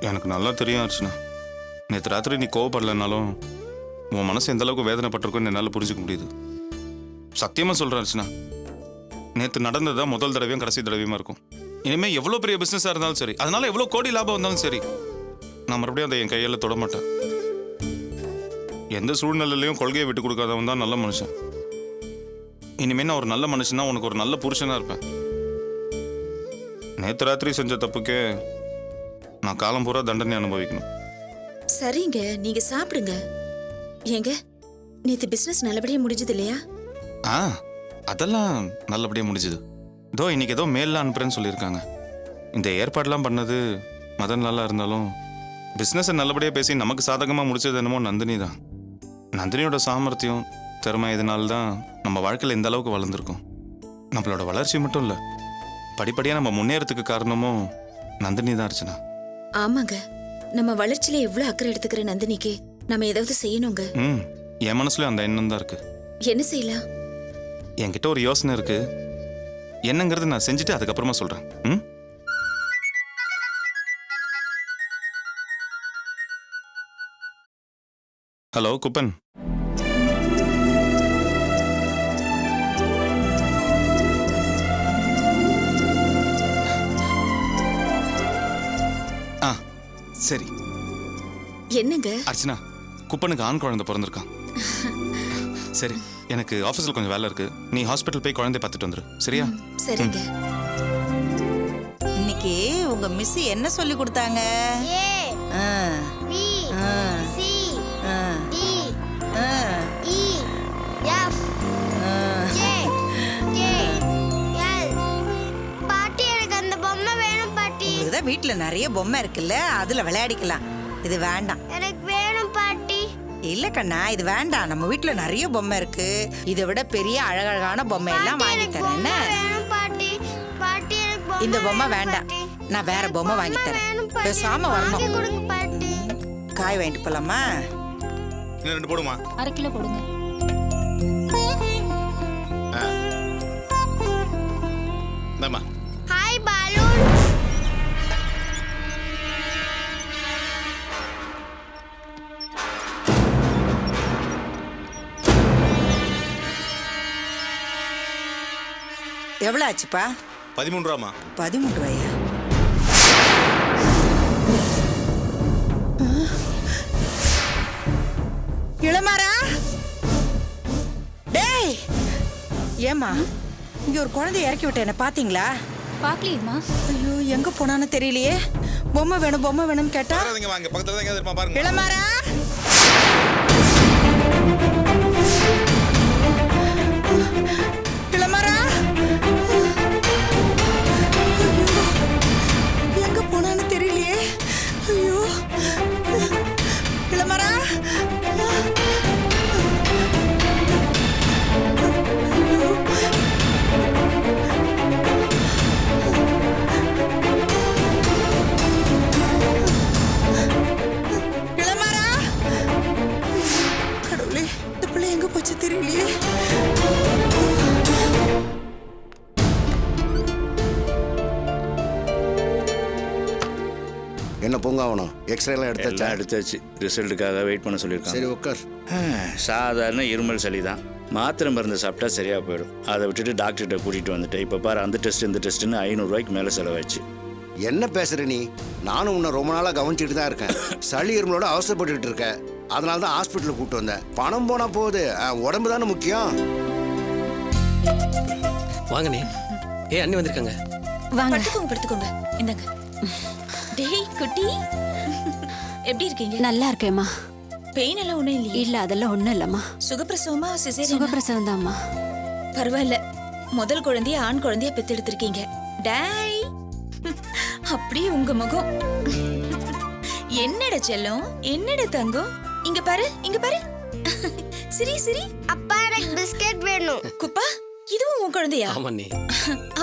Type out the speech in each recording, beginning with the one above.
எனக்கு நல்லா தெரியும் அர்ச்சனா. நேற்று ராத்திரி நீ கோவப்படலைனாலும் உன் மனசு எந்த அளவுக்கு வேதனைப்பட்டிருக்குன்னு என்னால் புரிஞ்சுக்க முடியுது. சத்தியமாக சொல்கிறேன் அர்ச்சனா, நேற்று நடந்தது தான் முதல் தடவையும் கடைசி தடவையுமா இருக்கும். இனிமேல் எவ்வளோ பெரிய பிஸ்னஸாக இருந்தாலும் சரி, அதனால எவ்வளோ கோடி லாபம் வந்தாலும் சரி, நான் மறுபடியும் அதை என் கையில் தொட மாட்டேன். எந்த சூழ்நிலையிலையும் கொள்கையை விட்டு கொடுக்காதவன் தான் நல்ல மனுஷன். இனிமேல் நான் ஒரு நல்ல மனுஷனா உனக்கு ஒரு நல்ல புருஷனாக இருப்பேன். நேற்று ராத்திரி செஞ்ச தப்புக்கே நான் காலம் பூரா தண்டனை அனுபவிக்கணும். சரிங்க, நீங்க சாப்பிடுங்க. ஏங்க, நேத்து பிசினஸ் நல்லபடியா முடிஞ்சது இல்லையா? அதெல்லாம் நல்லபடியா முடிஞ்சது. இதோ இன்னைக்கு ஏதோ மெயிலில் அனுப்புறேன்னு சொல்லியிருக்காங்க. இந்த ஏற்பாடெல்லாம் பண்ணது மதன் நல்லா இருந்தாலும் பிஸ்னஸை நல்லபடியாக பேசி நமக்கு சாதகமாக முடிச்சது என்னமோ நந்தினி தான். நந்தினியோட சாமர்த்தியம் திறமை இதனால்தான் நம்ம வாழ்க்கையில் இந்த அளவுக்கு வளர்ந்துருக்கோம். நம்மளோட வளர்ச்சி மட்டும் இல்லை, படிப்படியாக நம்ம முன்னேறதுக்கு காரணமும் நந்தினி தான் அர்ச்சனா. ஆமாங்க, நம்ம வளர்ச்சியில எவ்வளவு அக்கறை எடுத்துக்கிற நந்தினிக்கு நம்ம ஏதாவது செய்யணுங்க. என் மனசுலயும் அந்த எண்ணம் தான் இருக்கு. என்ன செய்யலாம்? என்கிட்ட ஒரு யோசனை இருக்கு. என்னங்கிறது நான் செஞ்சுட்டு அதுக்கப்புறமா சொல்றேன். ஹலோ குப்பன். சரி. என்னங்க? அர்ச்சனா, குப்பனுக்கு ஆண் குழந்தை பிறந்திருக்கான். சரி, எனக்கு ஆஃபீஸில் கொஞ்சம் வேலை இருக்கு. நீ ஹாஸ்பிட்டல் போய் குழந்தைய பார்த்துட்டு வந்துரு, சரியா? சரிங்க. இன்னைக்கு உங்க மிஸ் என்ன சொல்லி கொடுத்தாங்க? வீட்டுல நிறைய பொம்மை இருக்குல்ல, அதுல விளையாடிக்கலாம். இது வேண்டாம். எனக்கு வேணும் பாட்டி. இல்ல கண்ணா, இது வேண்டாம். நம்ம வீட்டுல நிறைய பொம்மை இருக்கு. இதை விட பெரிய அழகழகான பொம்மை எல்லாம் வாங்கி தரேன். என்ன? இந்த பொம்மை வேண்டாம், நான் வேற பொம்மை வாங்கி தரேன். பேசாம வரணும். காய் வாங்கிட்டு போலாமா? ரெண்டு போடுமா? 1/2 கிலோ போடுங்க. Hi balloon. எவ்வளவு ஆச்சுப்பா? 13 ரூபாமா? 13 ரூபாயா? இளமாரா, டேய், ஏமா இங்க ஒரு குழந்தை இறக்கி விட்டேன், பாத்தீங்களா? பாக்கலையேம்மா. ஐயோ, எங்க போனான்னு தெரியலையே. பொம்மை வேணும் பொம்மை வேணும்னு கேட்டா. இளமாரா, இளமாரா, எங்க போனான்னு தெரியலையே. ஐயோ, இளமாரா, கடவுளே, இந்த பிள்ளை எங்க போச்சு தெரியலையே. என்ன பூங்காவணும்? எக்ஸ்ரேலாம் எடுத்தாச்சா? எடுத்தாச்சு. ரிசல்ட்டுக்காக வெயிட் பண்ண சொல்லியிருக்காங்க. சரி, உட்கார். சாதாரண இருமல் சளி தான். மாத்திரை மருந்து சாப்பிட்டா சரியாக போயிடும். அதை விட்டுட்டு டாக்டர்கிட்ட கூட்டிகிட்டு வந்துட்டேன். இப்போ பாரு, அந்த டெஸ்ட் இந்த டெஸ்ட்டுன்னு 500 ரூபாய்க்கு மேலே செலவாச்சு. என்ன பேசுற நீ? நானும் உன்னை ரொம்ப நாளாக கவனிச்சுட்டு தான் இருக்கேன். சளி இருமலோட அவசரப்பட்டுக்கிட்டு இருக்கேன். அதனால தான் ஹாஸ்பிட்டலுக்கு கூப்பிட்டு வந்தேன். பணம் போனால் போகுது, உடம்பு தானே முக்கியம். வாங்கண்ணே. அண்ணி வந்திருக்காங்க. வாங்க. படுத்துக்கோங்க. இந்தாங்க. டேய் குட்டி, எப்படி இருக்கீங்க? நல்லா இருக்கேம்மா. பெயின் எல்லாம் ஒண்ணும் இல்லையா? இல்ல, அதெல்லாம் ஒண்ணும் இல்லம்மா. சுகப்பிரசவமா சிசேரியனா? சுகப்பிரசவம் தான்மா. பரவாயில்ல, முதல் குழந்தைய ஆண் குழந்தைய பெத்தெடுத்திருக்கீங்க. டேய், அப்படியே உங்க முகம். என்னடா செல்லம், என்னடா தங்கம், இங்க பாரு, இங்க பாரு. சரி சரி. அப்பா, எனக்கு பிஸ்கட் வேணும். குப்பா, இதுவும் உன் குழந்தையா? ஆமாண்ணே.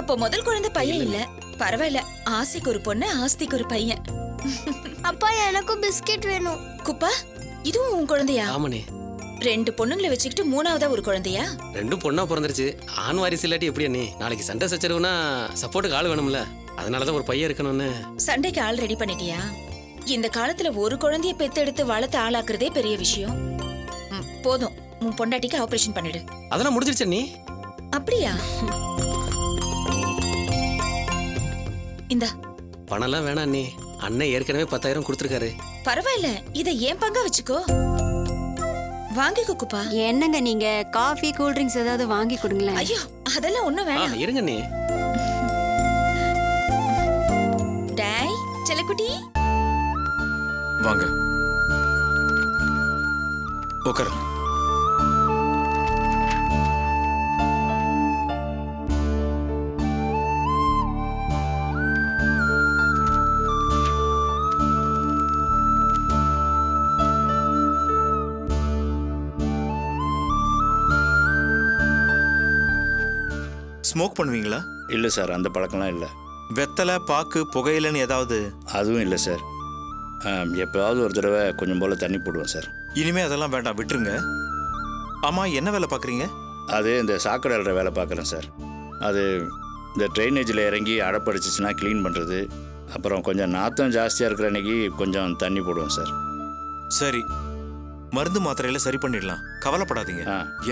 அப்போ முதல் குழந்தை பையன் இல்ல. பரவாயில்ல, ஆசைக்கு ஒரு பொண்ணு, ஆஸ்திக்கு ஒரு பையன். அப்பா, எனக்கும் பிஸ்கட் வேணும். குப்பா, இதுவும் உன் குழந்தையா? ஆமாண்ணே. 2 பொண்ணுங்களை வச்சுக்கிட்டு 3ஆவதா ஒரு குழந்தையா? 2 பொண்ணா பிறந்துருச்சு. ஆண் வாரிசு இல்லாட்டி எப்படி அண்ணே? நாளைக்கு சண்டை சச்சரவுனா சப்போர்ட்டுக்கு ஆள் வேணும்ல. அதனாலதான் ஒரு பையன் இருக்கணும்னு. சண்டைக்கு ஆள் ரெடி பண்ணிட்டியா? இந்த காலத்துல ஒரு குழந்தைய பெத்தெடுத்து வளர்த்து ஆளாக்குறதே பெரிய விஷயம். போதும், உன் பொண்டாட்டிக்கு ஆபரேஷன் பண்ணிடு. அதெல்லாம் முடிஞ்சிருச்சு நீ. அப்படியா? இந்தா. பணம்லாம் வேணாம் நீ. அண்ணன் ஏற்கனவே 10,000 கொடுத்துருக்காரு. பரவாயில்ல, இத ஏன் பங்கா வச்சுக்கோ. வாங்கிக்கோ குப்பா. என்னங்க நீங்க காஃபி கூல் ட்ரிங்க்ஸ் ஏதாவது வாங்கி கொடுங்களேன். ஐயோ, அதெல்லாம் ஒண்ணும் வேணாம். இருங்க நீ. டேய் செல்லக்குட்டி, வாங்க உட்காரு. ஸ்மோக் பண்ணுவீங்களா? இல்லை சார், அந்த பழக்கம்லாம் இல்லை. வெத்தலை, பாக்கு, புகையிலன்னு ஏதாவது? அதுவும் இல்லை சார். எப்போயாவது ஒரு தடவை கொஞ்சம் போல் தண்ணி போடுவேன் சார். இனிமே அதெல்லாம் வேண்டாம், விட்டுருங்க. ஆமா, என்ன வேலை பார்க்குறீங்க? அது இந்த சாக்கடை அள்ளுற வேலை பார்க்குறேன் சார். அது இந்த ட்ரைனேஜில் இறங்கி அடைப்படிச்சிச்சுன்னா க்ளீன் பண்ணுறது, அப்புறம் கொஞ்சம் நாத்தம் ஜாஸ்தியாக இருக்கிற அன்னைக்கு கொஞ்சம் தண்ணி போடுவேன் சார். சரி, மருந்து மாத்திரையில சரி பண்ணிடலாம், கவலைப்படாதீங்க.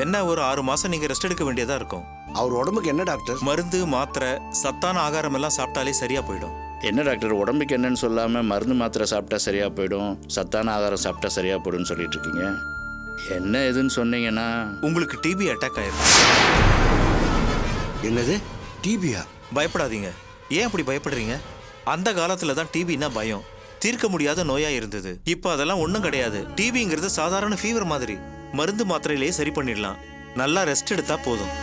என்ன ஒரு 6 மாசம் நீங்க ரெஸ்ட் எடுக்க வேண்டியதா இருக்கும். அவர் உடம்புக்கு என்ன டாக்டர்? மருந்து மாத்திரை சத்தான ஆகாரம் எல்லாம் சாப்பிட்டாலே சரியா போயிடும். என்ன டாக்டர், உடம்புக்கு என்னன்னு சொல்லாமல் மருந்து மாத்திரை சாப்பிட்டா சரியாக போயிடும், சத்தான ஆகாரம் சாப்பிட்டா சரியாக போயிடும்னு சொல்லிட்டு இருக்கீங்க. என்ன எதுன்னு சொன்னீங்கன்னா? உங்களுக்கு டிபி அட்டாக் ஆயிருக்கு. என்னது, டிபியா? பயப்படாதீங்க. ஏன் அப்படி பயப்படுறீங்க? அந்த காலத்துல தான் டிபின்னா பயம், தீர்க்க முடியாத நோயா இருந்தது. இப்போ அதெல்லாம் ஒன்றும் கிடையாது. டிபிங்கிறது சாதாரண ஃபீவர் மாதிரி, மருந்து மாத்திரையிலேயே சரி பண்ணிடலாம். நல்லா ரெஸ்ட் எடுத்தா போதும்.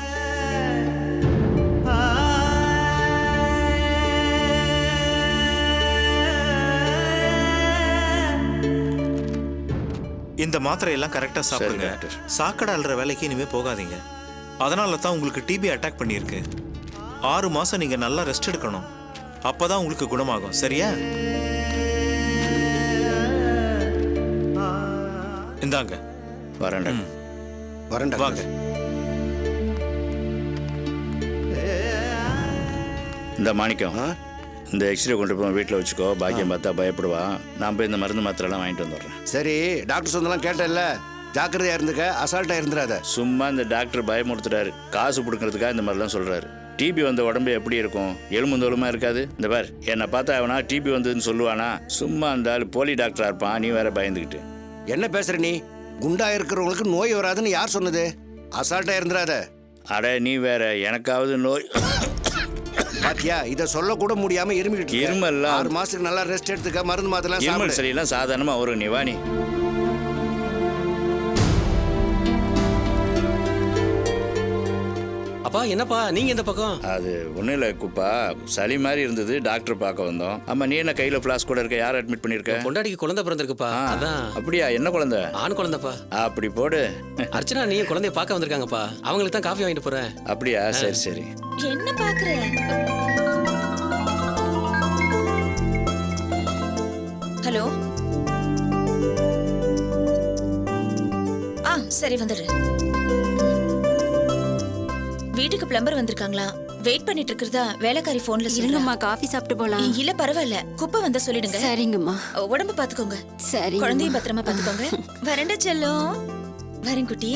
இந்த மாத்திரையெல்லாம் கரெக்டாக சாப்பிடுங்க. சாக்கடை அள்ளுற வேலைக்கு இனிமே போகாதீங்க. அதனால தான் உங்களுக்கு டிபி அட்டாக் பண்ணியிருக்கு. 6 மாசம் நீங்க நல்லா ரெஸ்ட் எடுக்கணும், அப்பதான் உங்களுக்கு குணமாகும். சரியா? இந்தாங்க. வரேன்டா. வரேன்டா. வாங்க. இந்த மாணிக்கம், இந்த எக்ஸ்ரே கொண்டு போய் வீட்டில் வச்சுக்கோ. பாக்கியம் பார்த்தா பயப்படுவான். நான் போய் இந்த மருந்து மாத்திரைலாம் வாங்கிட்டு வந்துடுறேன். சரி, டாக்டர் சொன்னதெல்லாம் கேட்டேன்ல, ஜாக்கிரதையா இருந்துக்க, அசால்ட்டா இருந்துடாத. சும்மா இந்த டாக்டர் பயமுறுத்துறாரு, காசு கொடுக்கறதுக்காக இந்த மாதிரிலாம் சொல்றாரு. டிபி வந்த உடம்பு எப்படி இருக்கும்? எலும்புந்தோலுமா இருக்காது. இந்த பார், என்னை பார்த்தா அவனா டிபி வந்ததுன்னு சொல்லுவானா? சும்மா அந்த ஆள் போலி டாக்டரா இருப்பான், நீ வேற பயந்துக்கிட்டு. என்ன பேசுற நீ? குண்டா இருக்கிறவங்களுக்கு நோய் வராதுன்னு யார் சொன்னது? அசால்ட்டா இருந்துடாத. அட நீ வேற, எனக்காவது நோய். பாத்தியா, இத சொல்ல கூட முடியாம இருமிக்கிட்டு இருக்க. இருமல்லாம் 6 மாசத்துக்கு நல்லா ரெஸ்ட் எடுத்துக்க, மருந்து மாத்தலாம். இருமல் சரியெல்லாம் சாதாரணமா வரும். நீ வா. நீ அப்பா என்னப்பா நீங்க இந்த பக்கம்? அது ஒன்றும் இல்லை குப்பா, சளி மாதிரி இருந்தது, டாக்டர் பார்க்க வந்தோம். ஆமா, நீ என்ன கையில ஃபிளாஸ்க் கூட இருக்க? யார் அட்மிட் பண்ணிருக்க? பொண்டாட்டிக்கு குழந்தை பிறந்திருக்குப்பா. அதான். அப்படியா? என்ன குழந்தை? ஆண் குழந்தைப்பா. அப்படி போடு. அர்ச்சனா நீ குழந்தைய பார்க்க வந்திருக்காங்கப்பா, அவங்களுக்கு தான் காஃபி வாங்கிட்டு போறேன். அப்படியா? சரி சரி. என்ன பாக்குற? ஹலோ. சரி வந்துடு. வீட்டுக்கு பிளம்பர் வந்திருக்காங்களா? வெயிட் பண்ணிட்டு இருக்கிறதா வேலைக்காரி போன்ல இருங்கம்மா, காஃபி சாப்பிட்டு போலாம். இல்ல பரவாயில்ல, குப்பை வந்தா சொல்லிடுங்க. சரிங்கம்மா. உடம்பு பாத்துக்கோங்க. சரி. குழந்தையும் பத்திரமா பாத்துக்கோங்க. வரேன்டா செல்லம். வரேன் குட்டி.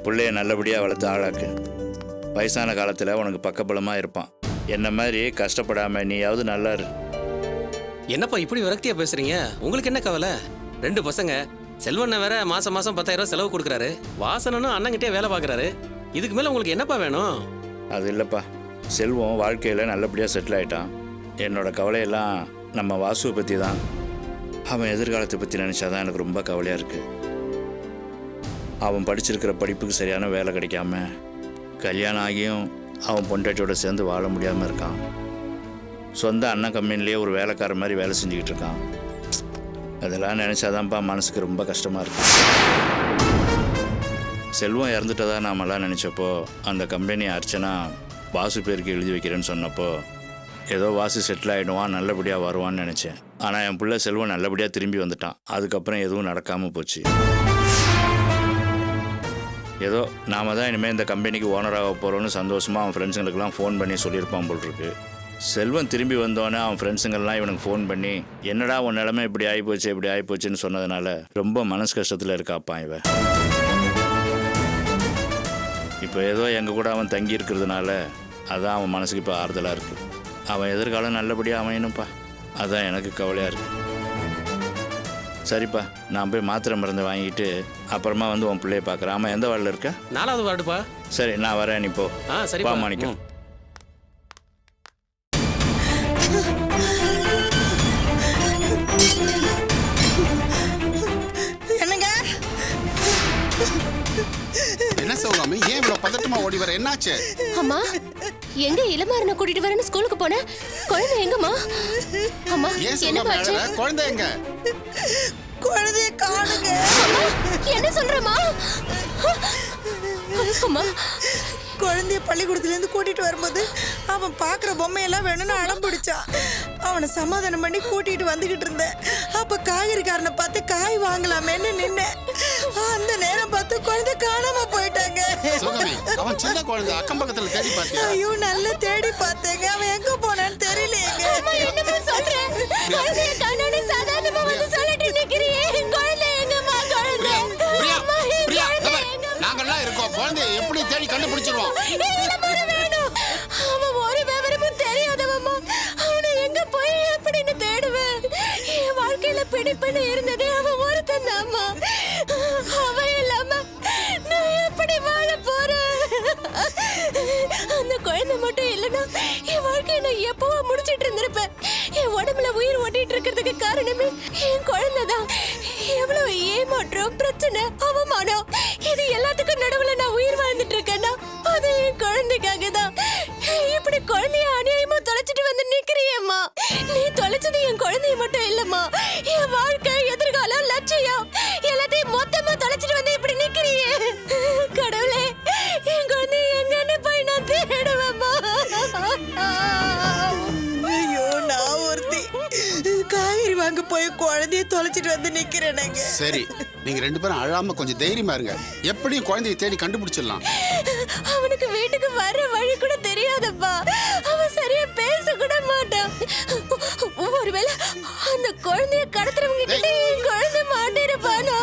பிள்ளைய நல்லபடியா வளர்த்து ஆளாக்கு. வயசான காலத்துல உனக்கு பக்கபலமா இருப்பான். என்ன மாதிரி கஷ்டப்படாம நீயாவது நல்லா இரு. என்னப்பா இப்படி விரக்தியா பேசுறீங்க? உங்களுக்கு என்ன கவலை? 2 பசங்க. செல்வண்ண வேற மாசம் 10,000 செலவு கொடுக்குறாரு. வாசனனும் அண்ணங்கிட்டே வேலை பார்க்கறாரு. இதுக்கு மேல உங்களுக்கு என்னப்பா வேணும்? அது இல்லப்பா, செல்வம் வாழ்க்கையில நல்லபடியா செட்டில் ஆயிட்டான். என்னோட கவலையெல்லாம் நம்ம வாசுவை பத்தி தான். அவன் எதிர்காலத்தை பத்தி நினைச்சாதான் எனக்கு ரொம்ப கவலையா இருக்கு. அவன் படிச்சிருக்கிற படிப்புக்கு சரியான வேலை கிடைக்காம, கல்யாணம் ஆகியும் அவன் பொண்டாட்டியோட சேர்ந்து வாழ முடியாம இருக்கான். சொந்த அண்ணன் கம்பெனிலேயே ஒரு வேலைக்கார மாதிரி வேலை செஞ்சுக்கிட்டு இருக்கான். அதெல்லாம் நினைச்சாதான்ப்பா மனசுக்கு ரொம்ப கஷ்டமா இருக்கு. செல்வம் இறந்துட்டதா நாமெல்லாம் நினச்சப்போ அந்த கம்பெனி அர்ச்சனா வாசு பேருக்கு எழுதி வைக்கிறேன்னு சொன்னப்போ ஏதோ வாசு செட்டில் ஆகிடுவான், நல்லபடியாக வருவான்னு நினச்சேன். ஆனால் என் பிள்ளை செல்வம் நல்லபடியாக திரும்பி வந்துட்டான். அதுக்கப்புறம் எதுவும் நடக்காமல் போச்சு. ஏதோ நாம தான் இனிமேல் இந்த கம்பெனிக்கு ஓனராக போகிறோன்னு சந்தோஷமாக அவன் ஃப்ரெண்ட்ஸுங்களுக்கெல்லாம் ஃபோன் பண்ணி சொல்லியிருப்பான் போல் இருக்கு. செல்வம் திரும்பி வந்தோன்னே அவன் ஃப்ரெண்ட்ஸுங்கெல்லாம் இவனுக்கு ஃபோன் பண்ணி என்னடா உன் நிலைமை இப்படி ஆகிப்போச்சு இப்படி ஆகிப்போச்சுன்னு சொன்னதுனால ரொம்ப மனசு கஷ்டத்தில் இருக்காப்பான் இவன். இப்போ ஏதோ எங்கள் கூட அவன் தங்கி இருக்கிறதுனால அதான் அவன் மனசுக்கு இப்போ ஆறுதலாக இருக்குது. அவன் எதிர்காலம் நல்லபடியாக அமையணும்ப்பா, அதான் எனக்கு கவலையாக இருக்குது. சரிப்பா, நான் போய் மாத்திரை மருந்து வாங்கிட்டு அப்புறமா வந்து உன் பிள்ளைய பார்க்குறேன். ஆமாம், எந்த வார்டில் இருக்க? 4வது வார்டுப்பா. சரி, நான் வரேன், நீ போ. சரிப்பா. மாணிக்கம். என்னங்க என்ன சௌகாமி, ஏன் இவ்வளவு பதட்டமா ஓடி வர? என்னாச்சு? அம்மா, எங்க இளமாறனை கூட்டிட்டு வரேன்னு ஸ்கூலுக்கு போன குழந்தை எங்கம்மா? அம்மா, ஏன் என்ன சௌகாமி ஆச்சு? அழற? குழந்தை எங்க? குழந்தைய காணுங்க. அம்மா, என்ன சொல்றமா? அம்மா, குழந்தைய பள்ளிக்கூடத்துல இருந்து கூட்டிட்டு வரும்போது அவன் பாக்குற பொம்மையெல்லாம் வேணும்னு அடம் பிடிச்சான். அவனை சமாதானம் பண்ணி கூட்டிட்டு வந்துகிட்டு இருந்தேன். அப்ப காய்கறிக்காரனை பார்த்து காய் வாங்கலாமேன்னு நின்னேன். அந்த நேரம் பார்த்து குழந்தை காணாம போயிட்டாங்க. சௌகாமி, அவன் சின்ன குழந்தை, அக்கம் பக்கத்துல தேடி பார்த்தியா? ஐயோ, நல்லா தேடி பார்த்தேங்க. அவன் எங்க போனான்னு தெரியலையேங்க. என்னமா சொல்ற? குழந்தைய காணோம்னு சாதாரணமா வந்து சொல்லிட்டு நிக்கிறியே. குழந்தை எங்கம்மா? குழந்தை பிரியா, அம்மா, என் பிரியா, குழந்தை இதோ பாரு, எங்கம்மா? நாங்கெல்லாம் இருக்கோம். குழந்தையை எப்படி தேடி கண்டுபிடிச்சிருவோம். இளமாறன் வேணும். அவன் ஒரு விவரமும் தெரியாதவம்மா. அவனை எங்க போய் எப்படின்னு தேடுவேன்? என் வாழ்க்கையில பிடிப்புன்னு இருந்ததே அவன் ஒருத்தன் தான்மா. அவன் இல்லாம நான் எப்படி வாழ போறேன்? அந்த குழந்தை மட்டும் இல்லைன்னா என் வாழ்க்கையை நான் எப்பவோ முடிச்சிட்டு இருந்திருப்பேன். என் உடம்புல உயிர் ஓட்டிட்டு இருக்கிறதுக்கு காரணமே என் குழந்தை தான். எவ்வளவு ஏமாற்றம், பிரச்சனை, அவமானம், இது எல்லாத்துக்கும் நடுவுல நான் உயிர் வாழ்ந்துட்டு இருக்கேன்னா அது என் குழந்தைக்காக தான். இப்படி குழந்தைய அநியாயமா தொலைச்சிட்டு வந்து நிக்கிறியம்மா. நீ தொலைச்சது என் குழந்தைய மட்டும் இல்லம்மா, என் வாழ்க்கை, எதிர்காலம், லட்சியம் எல்லாத்தையும் மொத்தமா தொலைச்சிட்டு வந்து இப்படி நிக்கிறியே. கடவுளே, என் குழந்தைய எங்கன்னு போய் நான் தேடுவேம்மா. ஐயோ, நான் ஒருத்தி காய்கறி வாங்க போய் குழந்தைய தொலைச்சிட்டு வந்து நிக்கிறேனேங்க. சரி, நீங்க 2 பேரும் அழாம கொஞ்சம் தைரியமா இருங்க. எப்படியும் குழந்தையை தேடி கண்டுபிடிச்சிடலாம். அவனுக்கு வீட்டுக்கு வர வழி கூட தெரியாதப்பா. அவன் சரியா பேச கூட மாட்டான். ஒருவேளை அந்த குழந்தைய கடத்துறவங்க கிட்ட என் குழந்தை மாட்டிருப்பானோ?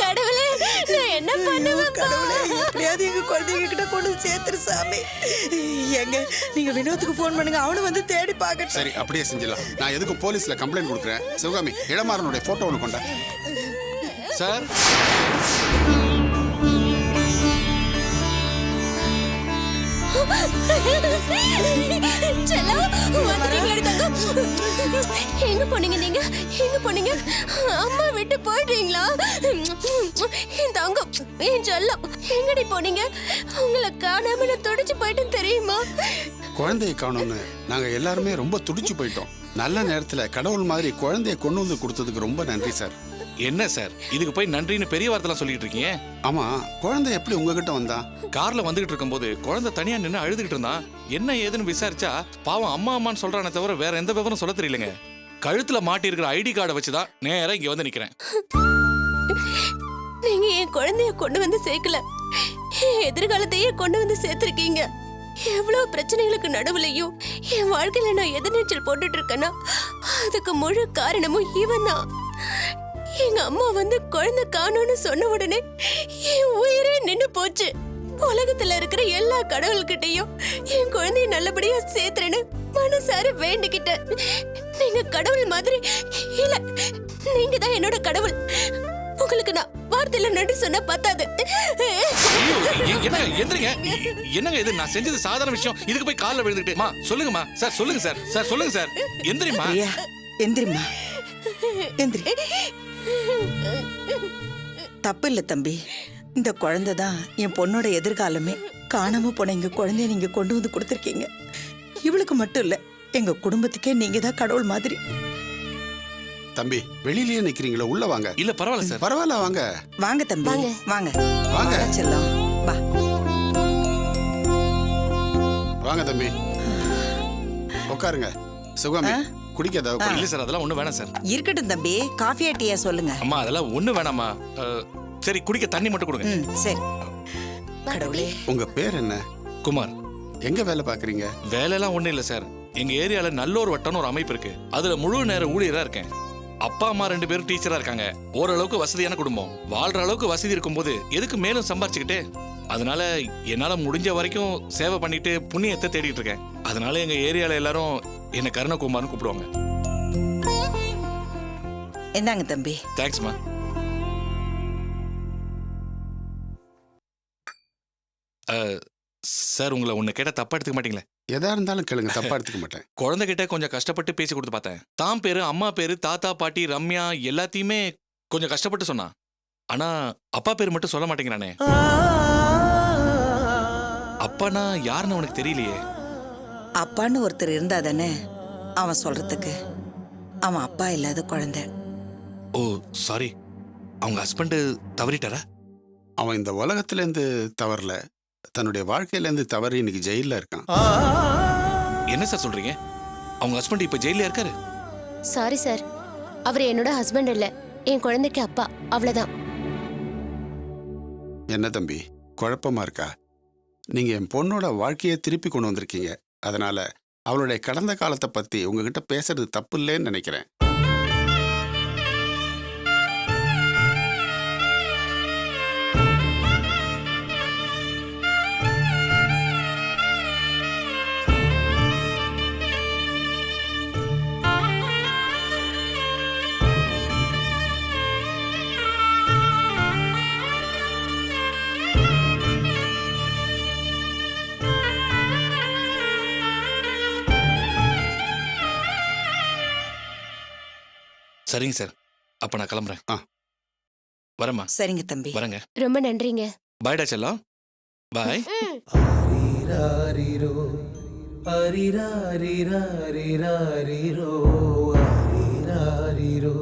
கடவுளே, நான் என்ன பண்ணுவேன்? கடவுளே, எப்படியாவது எங்க குழந்தைங்க கிட்ட கொண்டு சேர்த்துரு சாமி. எங்க நீங்க வினோத்துக்கு போன் பண்ணுங்க, அவனு வந்து தேடி பார்க்கட்டும். சரி, அப்படியே செஞ்சிடலாம். நான் எதுக்கும் போலீஸ்ல கம்ப்ளைண்ட் கொடுக்குறேன். சிவகாமி, இளமாறனுடைய போட்டோ ஒன்று கொண்டா. சார், செல்லம், வந்துட்டீங்களா தங்கம்? எங்க போனீங்க நீங்க? எங்க போனீங்க? அம்மா விட்டு போயிட்டீங்களா? என் தங்கம், என் செல்லம், எங்கடி போனீங்க? உங்களை காணாம நான் துடிச்சு போயிட்டேன்னு தெரியுமா? குழந்தையை காணோம்னு நாங்க எல்லாருமே ரொம்ப துடிச்சு போயிட்டோம். நல்ல நேரத்துல கடவுள் மாதிரி குழந்தையை கொண்டு வந்து கொடுத்ததுக்கு ரொம்ப நன்றி சார். என்ன சார், இதுக்கு போய் நன்றின்னு பெரிய வார்த்தைலாம் சொல்லிட்டு இருக்கீங்க? ஆமா, குழந்தை எப்படி உங்ககிட்ட வந்தா? கார்ல வந்துகிட்டு இருக்கும்போது குழந்தை தனியா நின்று அழுதுகிட்டு இருந்தான். என்ன ஏதுன்னு விசாரிச்சா பாவம் அம்மா அம்மான்னு சொல்றானே தவிர வேற எந்த விவரம் சொல்ல தெரியலங்க. கழுத்துல மாட்டி இருக்கிற ஐடி கார்டை வச்சுதான் நேரா இங்க வந்து நிக்கிறேன். நீங்க என் குழந்தைய கொண்டு வந்து சேர்க்கல, என் எதிர்காலத்தையே கொண்டு வந்து சேர்த்திருக்கீங்க. எவ்வளவு பிரச்சனைகளுக்கு நடுவுலையும் என் வாழ்க்கையில நான் எதிர்நீச்சல் போட்டுட்டு இருக்கேன்னா அதுக்கு முழு காரணமும் இவன் தான். எங்க அம்மா வந்து குழந்தை காணோன்னு சொன்ன உடனே என் உயிரே நின்னு போச்சு. உலகத்துல இருக்கிற எல்லா கடவுள்கிட்டையும் என் குழந்தைய நல்லபடியா சேர்த்துறேன்னு மனசார வேண்டிக்கிட்டேன். நீங்க கடவுள் மாதிரி இல்ல, நீங்க தான் என்னோட கடவுள். உங்களுக்கு நான் வார்த்தையில நன்றி சொன்னா பத்தாது. என்னங்க இது? நான் செஞ்சது சாதாரண விஷயம். இதுக்கு போய் கால்ல விழுந்துட்டு சொல்லுங்கம்மா சார், சொல்லுங்க சார், சார் சொல்லுங்க சார். எந்திரிமா, எந்திரிமா, எந்திரி. தப்பு இல்ல தம்பி, இந்த குழந்தை தான் என் பொண்ணோட எதிர்காலமே. காணாம போன எங்க குழந்தைய நீங்க கொண்டு வந்து கொடுத்துருக்கீங்க. இவளுக்கு மட்டும் இல்ல, எங்க குடும்பத்துக்கே நீங்க தான் கடவுள் மாதிரி. தம்பி, வெளியிலேயே நிக்கிறீங்களா? உள்ள வாங்க. இல்ல பரவாயில்ல சார். பரவாயில்ல, வாங்க வாங்க தம்பி, வாங்க வாங்க செல்லம், வா வாங்க தம்பி, உட்காருங்க. சுகாமி, குடிக்க ஏதாவது? இல்ல சார், அதெல்லாம் ஒண்ணு வேணாம் சார். இருக்கட்டும் தம்பி, காஃபியா டீயா சொல்லுங்க. அம்மா, அதெல்லாம் ஒண்ணு வேணாமா. சரி, குடிக்க தண்ணி மட்டும் கொடுங்க. சரி. கடவுளே, உங்க பேர் என்ன? குமார். எங்க வேலை பாக்குறீங்க? வேலையெல்லாம் ஒண்ணு இல்ல சார். எங்க ஏரியால நல்லோர் வட்டம்னு ஒரு அமைப்பு இருக்கு. அதுல முழு நேர ஊழியரா இருக்கேன். அப்பா அம்மா 2 பேரும் டீச்சரா இருக்காங்க. ஓரளவுக்கு வசதியான குடும்பம். வாழ்ற அளவுக்கு வசதி இருக்கும்போது எதுக்கு மேலும் சம்பாரிச்சுக்கிட்டு? அதனால என்னால முடிஞ்ச வரைக்கும் சேவை பண்ணிட்டு புண்ணியத்தை தேடிட்டு இருக்கேன். அதனால எங்க ஏரியால எல்லாரும் என்ன கருணகுமார்னு கூப்பிடுவாங்க. என்னங்க தம்பி? தேங்க்ஸ்மா. சார், உங்களை ஒன்று கேட்டால் தப்பா எடுத்துக்க மாட்டீங்களே? எதா இருந்தாலும் கேளுங்க, தப்பா எடுத்துக்க மாட்டேன். குழந்தைகிட்ட கொஞ்சம் கஷ்டப்பட்டு பேசி கொடுத்து பார்த்தேன். தான் பேரு, அம்மா பேரு, தாத்தா பாட்டி, ரம்யா எல்லாத்தையுமே கொஞ்சம் கஷ்டப்பட்டு சொன்னான். ஆனா அப்பா பேர் மட்டும் சொல்ல மாட்டேங்கிறானே. அப்பானா யாருன்னு அவனுக்கு தெரியலையே. அப்பான்னு ஒருத்தர் இருந்தா தானே அவன் சொல்றதுக்கு. அவன் அப்பா இல்லாத குழந்தை. ஓ சாரி, அவங்க ஹஸ்பண்ட் தவறிட்டாரா? அவன் இந்த உலகத்திலேருந்து தவறல, தன்னுடைய வாழ்க்கையிலேருந்து தவறி இன்னைக்கு ஜெயிலில் இருக்கான். என்ன சார் சொல்றீங்க? அவங்க ஹஸ்பண்ட் இப்ப ஜெயில இருக்காரு? சாரி சார், அவர் என்னோட ஹஸ்பண்ட் இல்ல, என் குழந்தைக்கு அப்பா, அவ்வளவுதான். என்ன தம்பி குழப்பமா இருக்கா? நீங்க என் பொண்ணோட வாழ்க்கையை திருப்பி கொண்டு வந்திருக்கீங்க. அதனால அவளுடைய கடந்த காலத்தை பத்தி உங்ககிட்ட பேசுறது தப்பு இல்லைன்னு நினைக்கிறேன். சரிங்க சார், அப்ப நான் கிளம்புறேன். வரேம்மா. சரிங்க தம்பி. வரேங்க. ரொம்ப நன்றிங்க. பாய்டா செல்லம். பாய். அரிராரிரோ அரிராரிராரிராரிரோ அரிராரிரோ